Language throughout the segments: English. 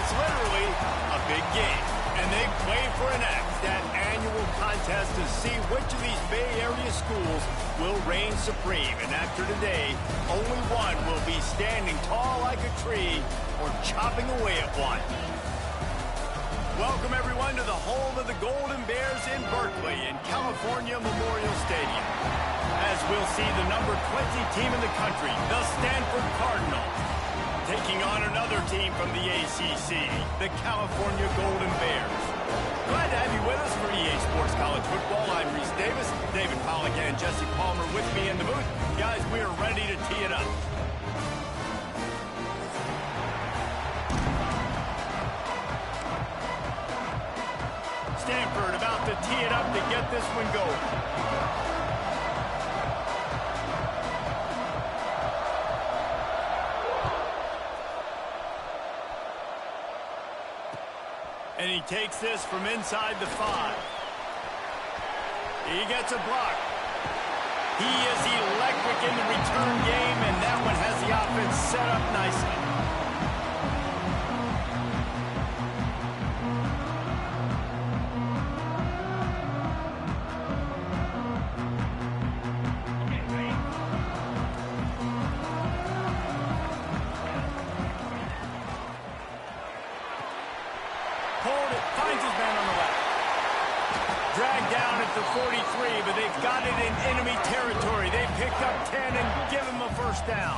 It's literally a big game. And they play for an X, that annual contest to see which of these Bay Area schools will reign supreme. And after today, only one will be standing tall like a tree or chopping away at one. Welcome, everyone, to the home of the Golden Bears in Berkeley in California Memorial Stadium. As we'll see the number 20 team in the country, the Stanford Cardinals, taking on another team from the ACC, the California Golden Bears. Glad to have you with us for EA Sports College Football. I'm Reese Davis, David Pollack and Jesse Palmer with me in the booth. Guys, we are ready to tee it up. Stanford about to tee it up to get this one going. And he takes this from inside the 5. He gets a block. He is electric in the return game, and that one has the offense set up nicely. Finds his man on the left. Dragged down at the 43, but they've got it in enemy territory. They picked up 10 and give him a first down.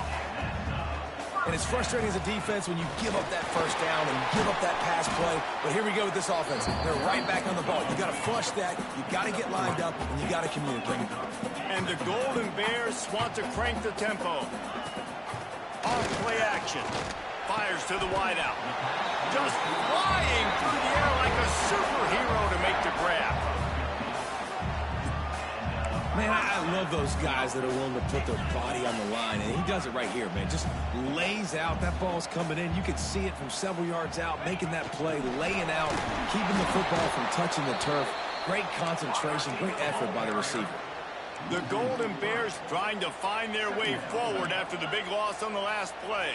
And it's frustrating as a defense when you give up that first down and give up that pass play. But here we go with this offense. They're right back on the ball. You got to flush that. You got to get lined up, and you got to communicate. And the Golden Bears want to crank the tempo. Off play action. Fires to the wideout. Just flying through the air like a superhero to make the grab. Man, I love those guys that are willing to put their body on the line, and he does it right here, man. Just lays out. That ball's coming in. You can see it from several yards out, making that play, laying out, keeping the football from touching the turf. Great concentration, great effort by the receiver. The Golden Bears trying to find their way forward after the big loss on the last play.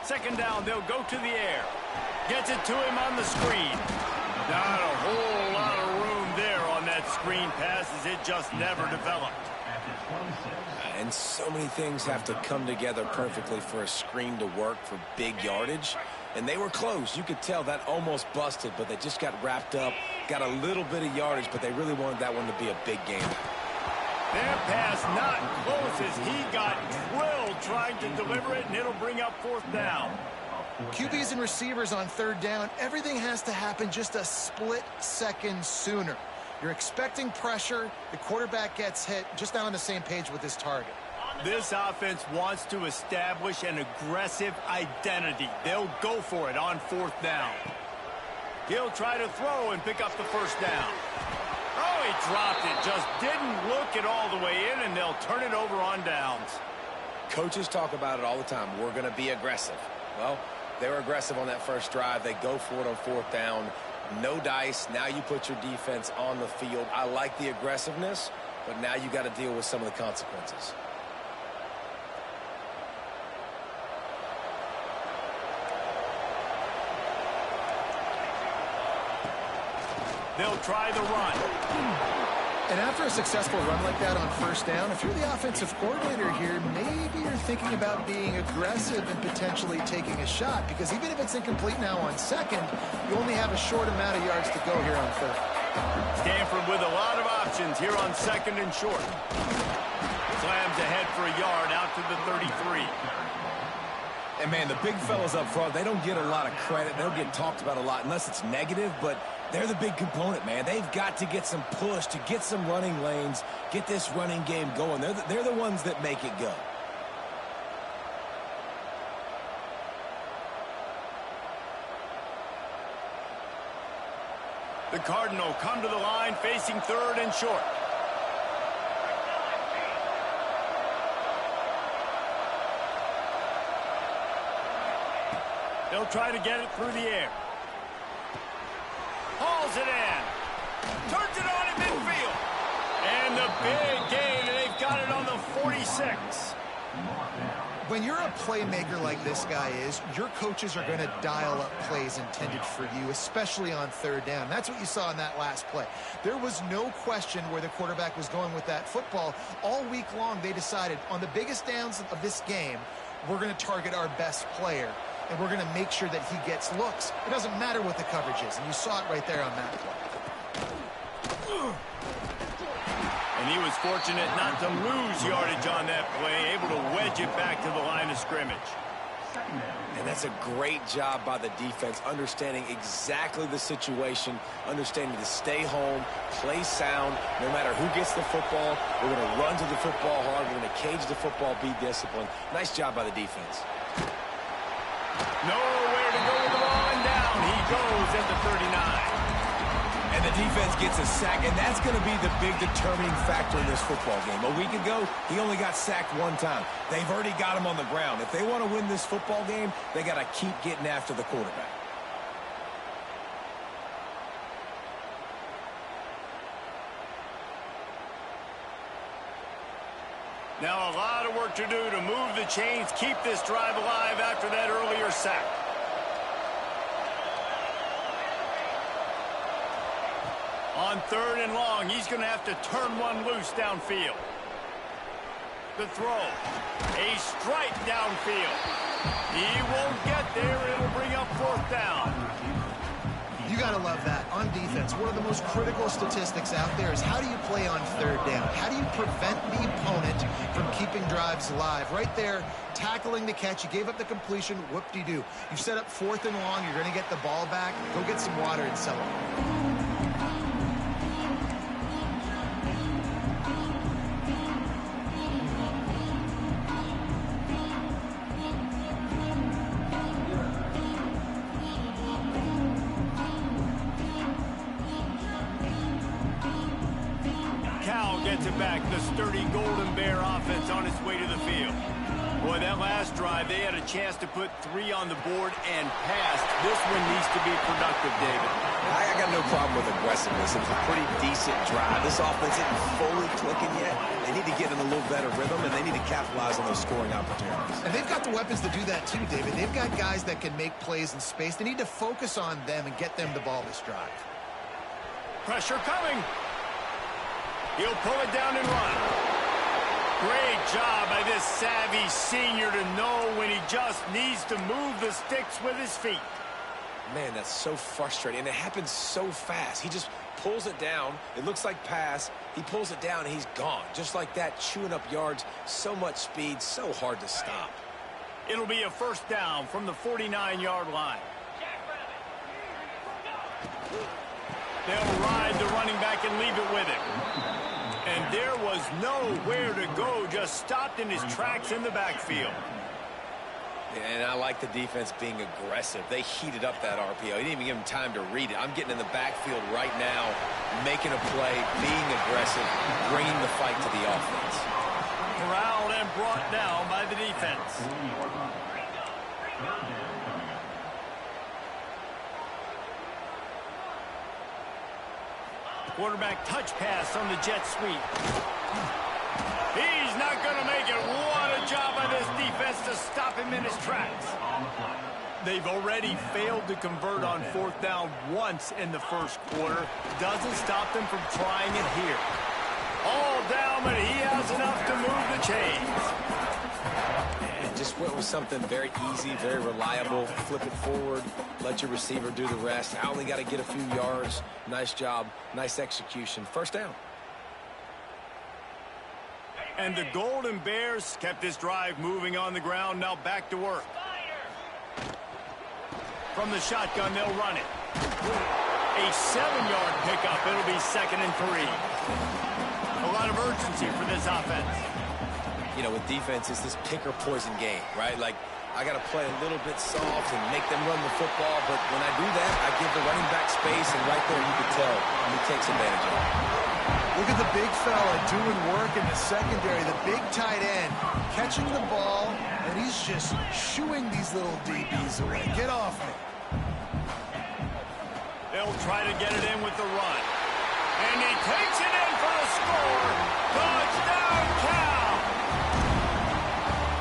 Second down, they'll go to the air. Gets it to him on the screen. Not a whole lot of room there on that screen pass as it just never developed. And so many things have to come together perfectly for a screen to work for big yardage. And they were close. You could tell that almost busted, but they just got wrapped up, got a little bit of yardage, but they really wanted that one to be a big game. That pass not close as he got drilled trying to deliver it, and it'll bring up fourth down. QBs and receivers on third down, everything has to happen just a split second sooner. You're expecting pressure, the quarterback gets hit, just not on the same page with his target. This offense wants to establish an aggressive identity. They'll go for it on fourth down. He'll try to throw and pick up the first down. Oh, he dropped it. Just didn't look it all the way in, and they'll turn it over on downs. Coaches talk about it all the time. We're going to be aggressive. Well, they were aggressive on that first drive. They go for it on fourth down. No dice. Now you put your defense on the field. I like the aggressiveness, but now you got to deal with some of the consequences. They'll try the run. And after a successful run like that on first down, if you're the offensive coordinator here, maybe you're thinking about being aggressive and potentially taking a shot, because even if it's incomplete now on second, you only have a short amount of yards to go here on third. Stanford with a lot of options here on second and short. Slams ahead for a yard out to the 33. And, man, the big fellas up front, they don't get a lot of credit. They don't get talked about a lot unless it's negative, but they're the big component, man. They've got to get some push, to get some running lanes, get this running game going. They're the ones that make it go. The Cardinal come to the line facing third and short. They'll try to get it through the air. Hauls it in. Turns it on in midfield. And the big gain, and they've got it on the 46. When you're a playmaker like this guy is, your coaches are going to dial up plays intended for you, especially on third down. That's what you saw in that last play. There was no question where the quarterback was going with that football. All week long, they decided on the biggest downs of this game, we're going to target our best player, and we're going to make sure that he gets looks. It doesn't matter what the coverage is, and you saw it right there on that play. And he was fortunate not to lose yardage on that play, able to wedge it back to the line of scrimmage. And that's a great job by the defense, understanding exactly the situation, understanding to stay home, play sound. No matter who gets the football, we're going to run to the football hard. We're going to cage the football, be disciplined. Nice job by the defense. Nowhere to go with the ball, and down he goes at the 39. And the defense gets a sack, and that's going to be the big determining factor in this football game. A week ago, he only got sacked one time. They've already got him on the ground. If they want to win this football game, they got to keep getting after the quarterback. Now a lot of work to do to move the chains, keep this drive alive after that earlier sack. On third and long, he's going to have to turn one loose downfield. The throw. A strike downfield. He won't get there. It'll bring up fourth down. You got to love that. On defense, one of the most critical statistics out there is how do you play on third down? How do you prevent the opponent from keeping drives alive? Right there, tackling the catch. You gave up the completion. Whoop-de-doo. You've set up fourth and long. You're going to get the ball back. Go get some water and celebrate. Back the sturdy Golden Bear offense on its way to the field. Boy, that last drive, they had a chance to put 3 on the board and pass. This one needs to be productive, David. I got no problem with aggressiveness. It was a pretty decent drive. This offense isn't fully clicking yet. They need to get in a little better rhythm, and they need to capitalize on those scoring opportunities. And they've got the weapons to do that too, David. They've got guys that can make plays in space. They need to focus on them and get them the ball this drive. Pressure coming. He'll pull it down and run. Great job by this savvy senior to know when he just needs to move the sticks with his feet. Man, that's so frustrating, and it happens so fast. He just pulls it down. It looks like pass. He pulls it down, and he's gone. Just like that, chewing up yards. So much speed, so hard to stop. It'll be a first down from the 49-yard line. They'll ride the running back and leave it with him. And there was nowhere to go, just stopped in his tracks in the backfield. And I like the defense being aggressive. They heated up that RPO. He didn't even give him time to read it. I'm getting in the backfield right now, making a play, being aggressive, bringing the fight to the offense. Corralled and brought down by the defense. Quarterback touch pass on the jet sweep. He's not going to make it. What a job by this defense to stop him in his tracks. They've already failed to convert on fourth down once in the first quarter. Doesn't stop them from trying it here. All down, but he has enough to move the chains. And just went with something very easy, very reliable. Flip it forward, let your receiver do the rest. I only got to get a few yards. Nice job, nice execution. First down. And the Golden Bears kept this drive moving on the ground. Now back to work. From the shotgun, they'll run it. A 7-yard pickup. It'll be 2nd and 3. A lot of urgency for this offense. You know, with defense, it's this pick or poison game, right? Like, I got to play a little bit soft and make them run the football, but when I do that, I give the running back space, and right there you can tell he takes advantage of it. Look at the big fella doing work in the secondary, the big tight end, catching the ball, and he's just shooing these little DBs away. Get off me. They'll try to get it in with the run. And he takes it in for the score. Touchdown, Cal!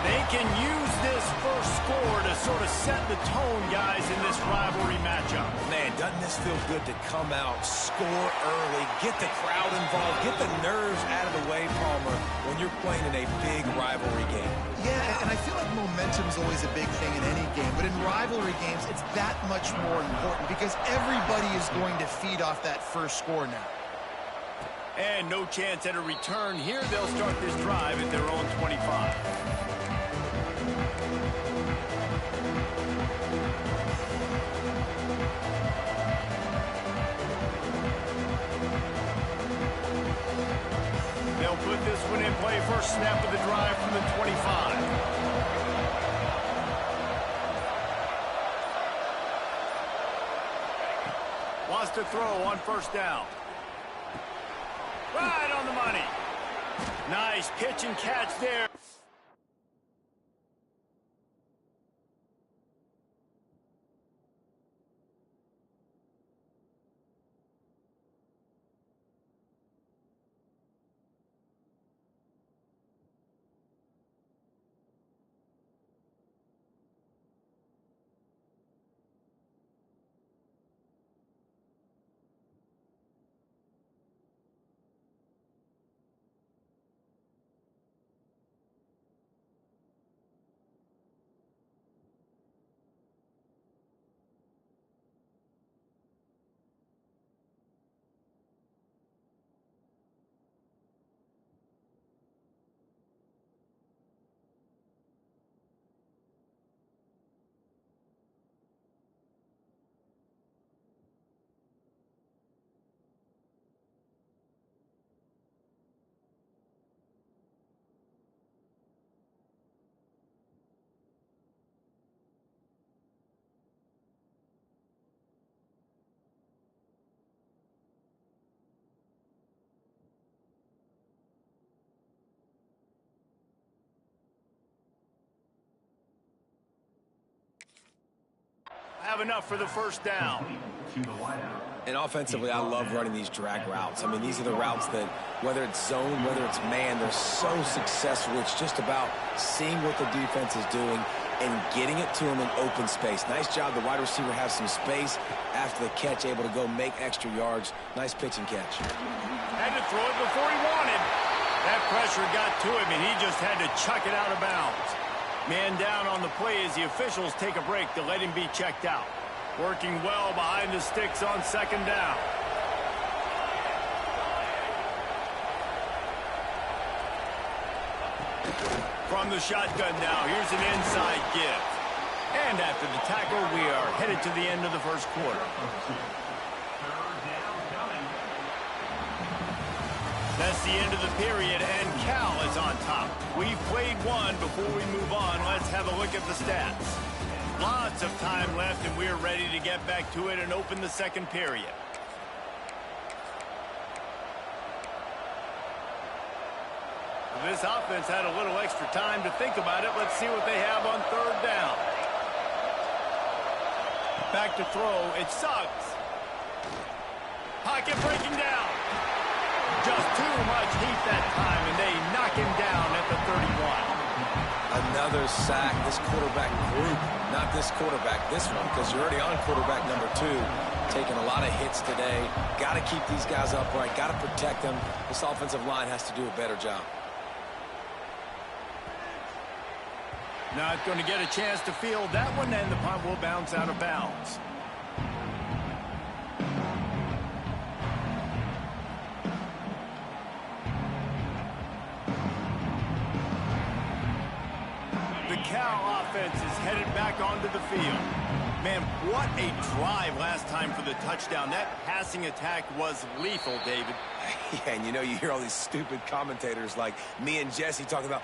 They can use this first score to sort of set the tone, guys, in this rivalry matchup. Man, doesn't this feel good to come out, score early, get the crowd involved, get the nerves out of the way, Palmer, when you're playing in a big rivalry game. Yeah, and I feel like momentum's always a big thing in any game, but in rivalry games, it's that much more important because everybody is going to feed off that first score now. And no chance at a return here. They'll start this drive at their own 25. They'll put this one in play. First snap of the drive from the 25. Wants to throw on first down. Right on the money. Nice pitch and catch there. Have enough for the first down. And offensively, I love running these drag routes. I mean, these are the routes that, whether it's zone, whether it's man, they're so successful. It's just about seeing what the defense is doing and getting it to them in open space. Nice job. The wide receiver has some space after the catch, able to go make extra yards. Nice pitch and catch. Had to throw it before he wanted. That pressure got to him, and he just had to chuck it out of bounds. Man down on the play as the officials take a break to let him be checked out. Working well behind the sticks on second down. From the shotgun now, here's an inside give. And after the tackle, we are headed to the end of the first quarter. That's the end of the period, and Cal is on top. We've played one. Before we move on, let's have a look at the stats. Lots of time left, and we're ready to get back to it and open the second period. This offense had a little extra time to think about it. Let's see what they have on third down. Back to throw. It sucks. Pocket breaking down. Just too much heat that time, and they knock him down at the 31. Another sack. This quarterback group, not this quarterback, this one, because you're already on quarterback number 2. Taking a lot of hits today. Got to keep these guys upright. Got to protect them. This offensive line has to do a better job. Not going to get a chance to field that one, and the punt will bounce out of bounds. The Cal offense is headed back onto the field. Man, what a drive last time for the touchdown. That passing attack was lethal, David. Yeah, and you know, you hear all these stupid commentators like me and Jesse talking about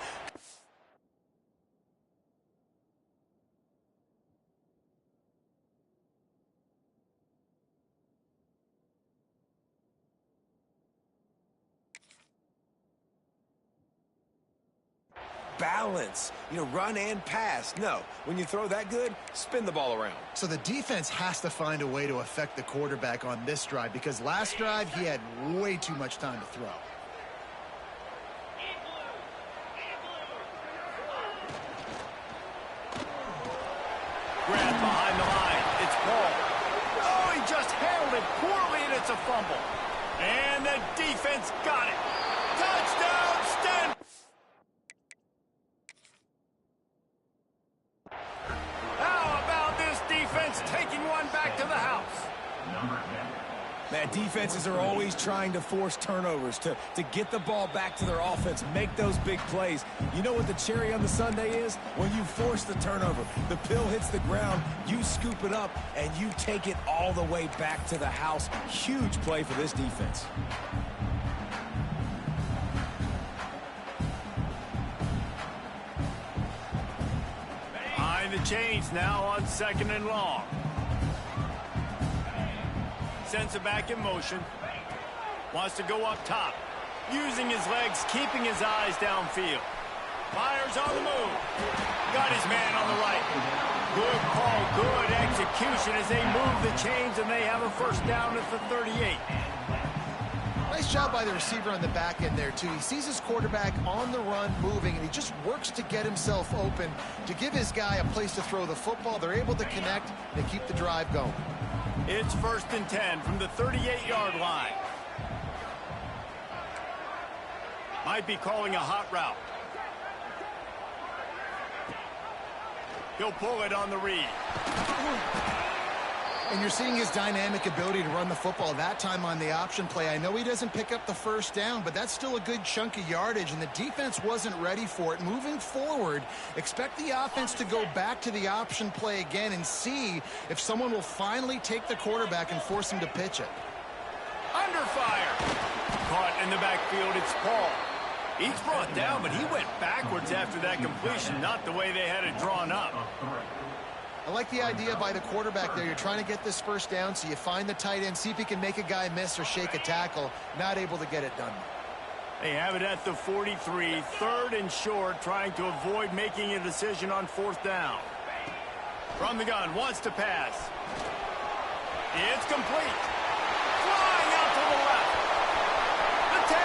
balance, you know, run and pass. No, when you throw that good, spin the ball around. So the defense has to find a way to affect the quarterback on this drive because last drive he had way too much time to throw. gets a fumble. And the defense got it. Touchdown, Stanford! How about this defense taking one back to the house? Man, defenses are always trying to force turnovers to get the ball back to their offense, make those big plays. You know what the cherry on the sundae is? When you force the turnover, the pill hits the ground, you scoop it up, and you take it all the way back to the house. Huge play for this defense. Behind the chains now on 2nd and long. Sends it back in motion. Wants to go up top. Using his legs, keeping his eyes downfield. Fires on the move. Got his man on the right. Good call, good execution as they move the chains, and they have a first down at the 38. Nice job by the receiver on the back end there, too. He sees his quarterback on the run moving, and he just works to get himself open to give his guy a place to throw the football. They're able to connect. They keep the drive going. It's 1st and 10 from the 38-yard line. Might be calling a hot route. He'll pull it on the read. And you're seeing his dynamic ability to run the football, that time on the option play. I know he doesn't pick up the first down, but that's still a good chunk of yardage, and the defense wasn't ready for it. Moving forward, expect the offense to go back to the option play again and see if someone will finally take the quarterback and force him to pitch it. Under fire. Caught in the backfield, it's Paul. He's brought down, but he went backwards after that completion, not the way they had it drawn up. I like the idea by the quarterback there. You're trying to get this first down, so you find the tight end, see if he can make a guy miss or shake a tackle. Not able to get it done. They have it at the 43, 3rd and short, trying to avoid making a decision on 4th down. From the gun, wants to pass. It's complete. Flying out to the left. The 10.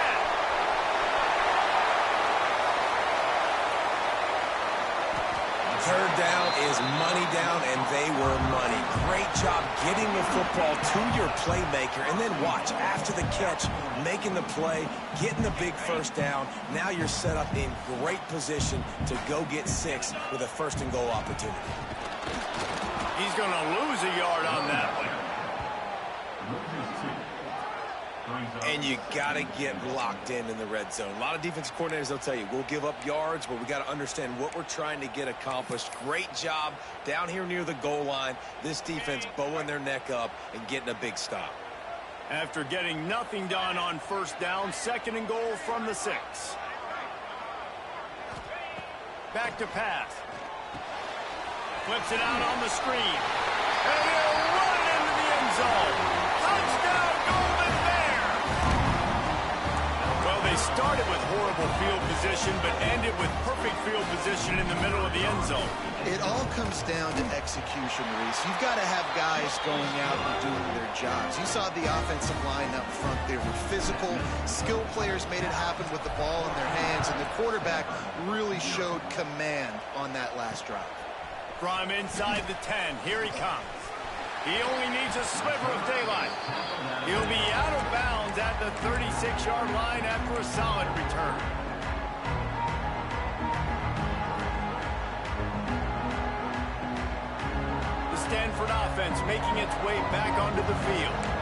3rd down is money down, and they were money. Great job getting the football to your playmaker, and then watch, after the catch, making the play, getting the big first down. Now you're set up in great position to go get 6 with a 1st and goal opportunity. He's going to lose a yard on that one. And you got to get locked in the red zone. A lot of defensive coordinators, they'll tell you, we'll give up yards, but we got to understand what we're trying to get accomplished. Great job down here near the goal line. This defense bowing their neck up and getting a big stop. After getting nothing done on 1st down, 2nd and goal from the 6. Back to pass. Flips it out on the screen. And he'll run into the end zone. Touchdown, Golden Bear! Well, they started with horrible field position, but ended with perfect field position in the middle of the end zone. It all comes down to execution, Reese. You've got to have guys going out and doing their jobs. You saw the offensive line up front. They were physical. Skilled players made it happen with the ball in their hands, and the quarterback really showed command on that last drive. From inside the 10, here he comes. He only needs a sliver of daylight. He'll be out of bounds at the 36-yard line after a solid return. The Stanford offense making its way back onto the field.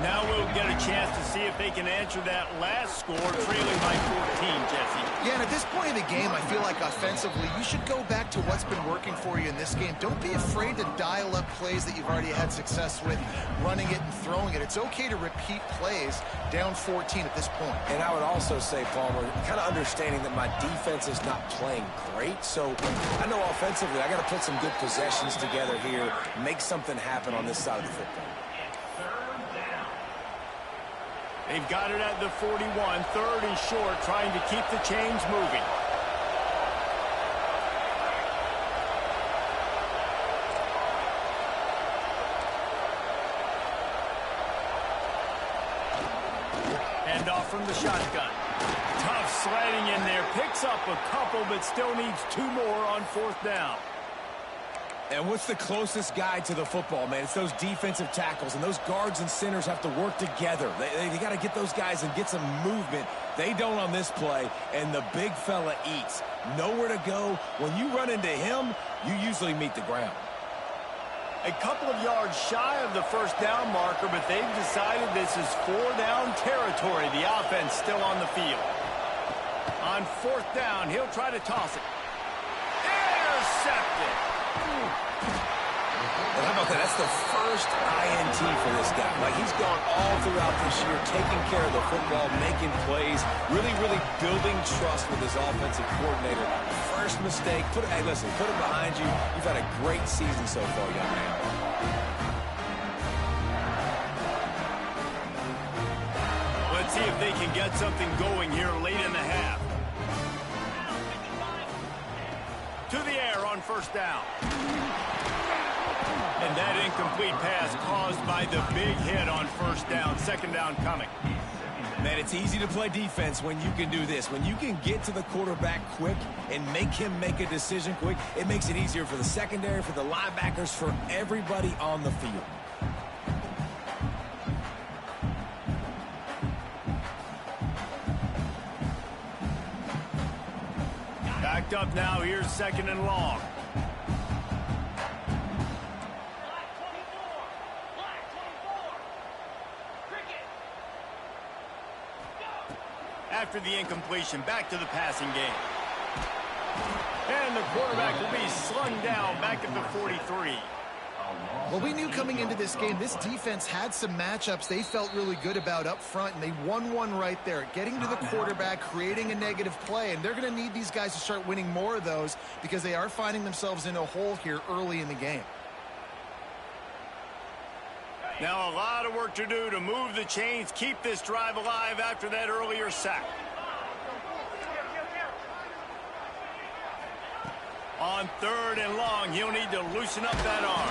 Now we'll get a chance to see if they can answer that last score, trailing by 14, Jesse. Yeah, and at this point in the game, I feel like offensively, you should go back to what's been working for you in this game. Don't be afraid to dial up plays that you've already had success with, running it and throwing it. It's okay to repeat plays down 14 at this point. And I would also say, Palmer, kind of understanding that my defense is not playing great, so I know offensively I got to put some good possessions together here, make something happen on this side of the football. They've got it at the 41, 3rd and short, trying to keep the chains moving. Hand off from the shotgun. Tough sledding in there, picks up a couple, but still needs 2 more on 4th down. And what's the closest guy to the football, man? It's those defensive tackles, and those guards and centers have to work together. They got to get those guys and get some movement. They don't on this play, and the big fella eats. Nowhere to go. When you run into him, you usually meet the ground. A couple of yards shy of the first down marker, but they've decided this is 4-down territory. The offense still on the field. On 4th down, he'll try to toss it. Intercepted. Well, how about that? That's the first INT for this guy. Like, he's gone all throughout this year, taking care of the football, making plays, really, really building trust with his offensive coordinator. First mistake, hey, listen, put it behind you. You've had a great season so far, young man. Let's see if they can get something going here late in the half. To the air on 1st down. And that incomplete pass caused by the big hit on 1st down. 2nd down coming. Man, it's easy to play defense when you can do this. When you can get to the quarterback quick and make him make a decision quick, it makes it easier for the secondary, for the linebackers, for everybody on the field. Backed up now. Here's 2nd and long. After the incompletion, back to the passing game. And the quarterback will be slung down back at the 43. Well, we knew coming into this game, this defense had some matchups they felt really good about up front, and they won one right there, getting to the quarterback, creating a negative play, and they're going to need these guys to start winning more of those because they are finding themselves in a hole here early in the game. Now a lot of work to do to move the chains, keep this drive alive after that earlier sack. On 3rd and long, he'll need to loosen up that arm.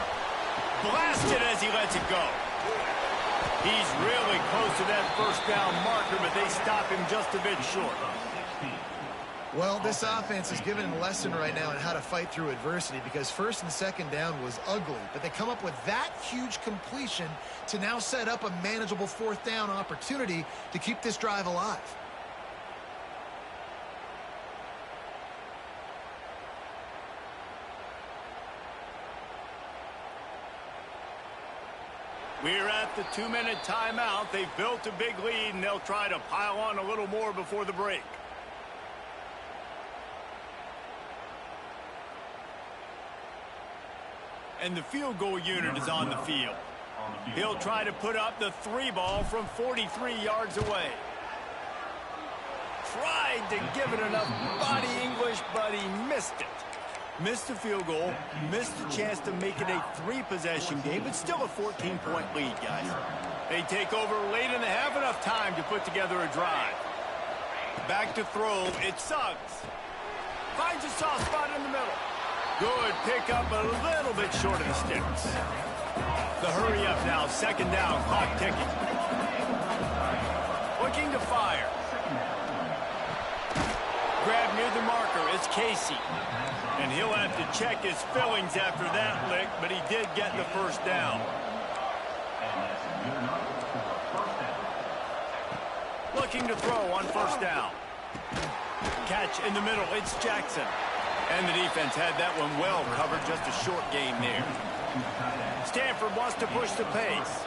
Blasted as he lets it go. He's really close to that 1st down marker, but they stop him just a bit short. Well, this offense is giving a lesson right now on how to fight through adversity because 1st and 2nd down was ugly, but they come up with that huge completion to now set up a manageable 4th down opportunity to keep this drive alive. We're at the 2-minute timeout. They've built a big lead, and they'll try to pile on a little more before the break. And the field goal unit is on the field. He'll try to put up the 3 ball from 43 yards away. Tried to give it enough body English, but he missed it. Missed the field goal, missed the chance to make it a 3-possession game, but still a 14-point lead, guys. They take over late in the half, enough time to put together a drive. Back to throw, it's Suggs. Finds a soft spot in the middle. Good pickup, a little bit short of the sticks. The hurry up now, 2nd down, clock ticking. Looking to fire. Grab near the marker, it's Casey. And he'll have to check his fillings after that lick, but he did get the 1st down. Looking to throw on 1st down. Catch in the middle, it's Jackson. And the defense had that one well covered, just a short game there. Stanford wants to push the pace.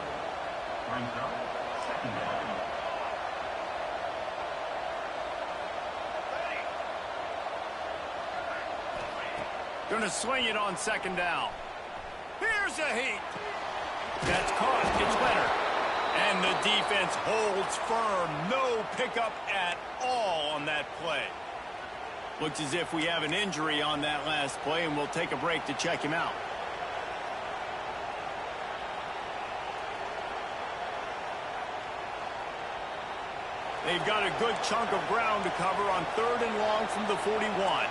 Going to swing it on 2nd down. Here's a heat. That's caught. It's Leonard. And the defense holds firm. No pickup at all on that play. Looks as if we have an injury on that last play, and we'll take a break to check him out. They've got a good chunk of ground to cover on 3rd and long from the 41.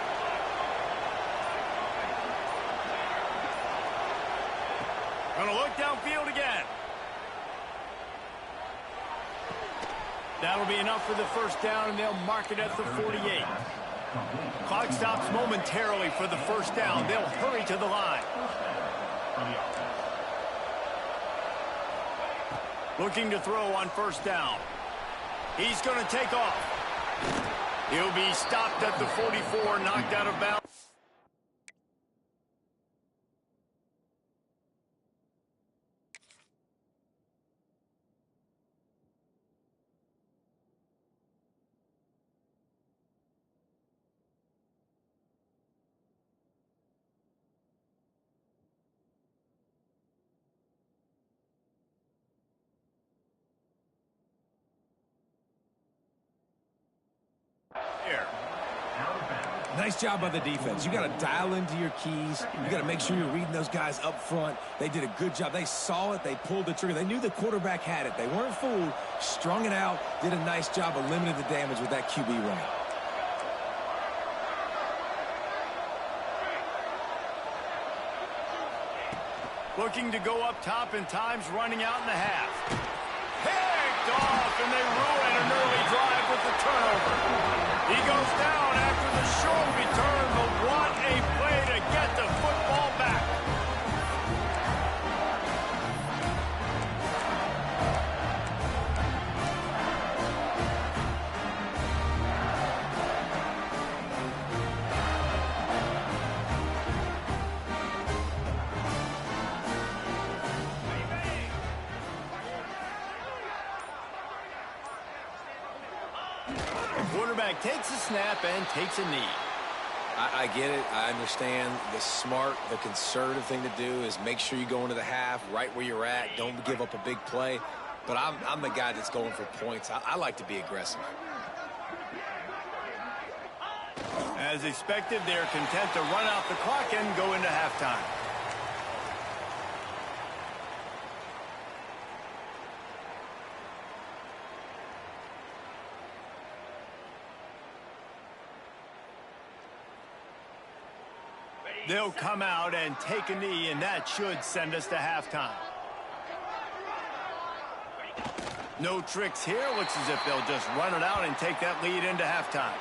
Gonna look downfield again. That'll be enough for the 1st down, and they'll mark it at the 48. Clock stops momentarily for the first down. They'll hurry to the line. Looking to throw on first down. He's going to take off. He'll be stopped at the 44, knocked out of bounds. Nice job by the defense. You got to dial into your keys. You got to make sure you're reading those guys up front. They did a good job. They saw it. They pulled the trigger. They knew the quarterback had it. They weren't fooled. Strung it out. Did a nice job of limiting the damage with that QB run. Looking to go up top, and time's running out in the half. Picked off, and they ruin an early drive with the turnover. He goes down after the short return, but what a play to get the football back. Quarterback takes a snap and takes a knee. I get it. I understand. The smart, the conservative thing to do is make sure you go into the half right where you're at. Don't give up a big play. But I'm the guy that's going for points. I like to be aggressive. As expected, they're content to run out the clock and go into halftime. They'll come out and take a knee, and that should send us to halftime. No tricks here. Looks as if they'll just run it out and take that lead into halftime.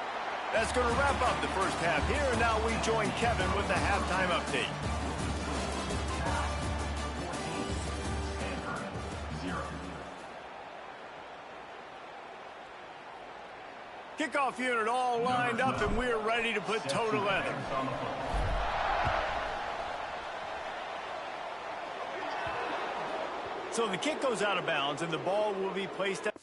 That's going to wrap up the first half here, and now we join Kevin with the halftime update. Kickoff unit all lined up, and we're ready to put toe to leather. So the kick goes out of bounds, and the ball will be placed at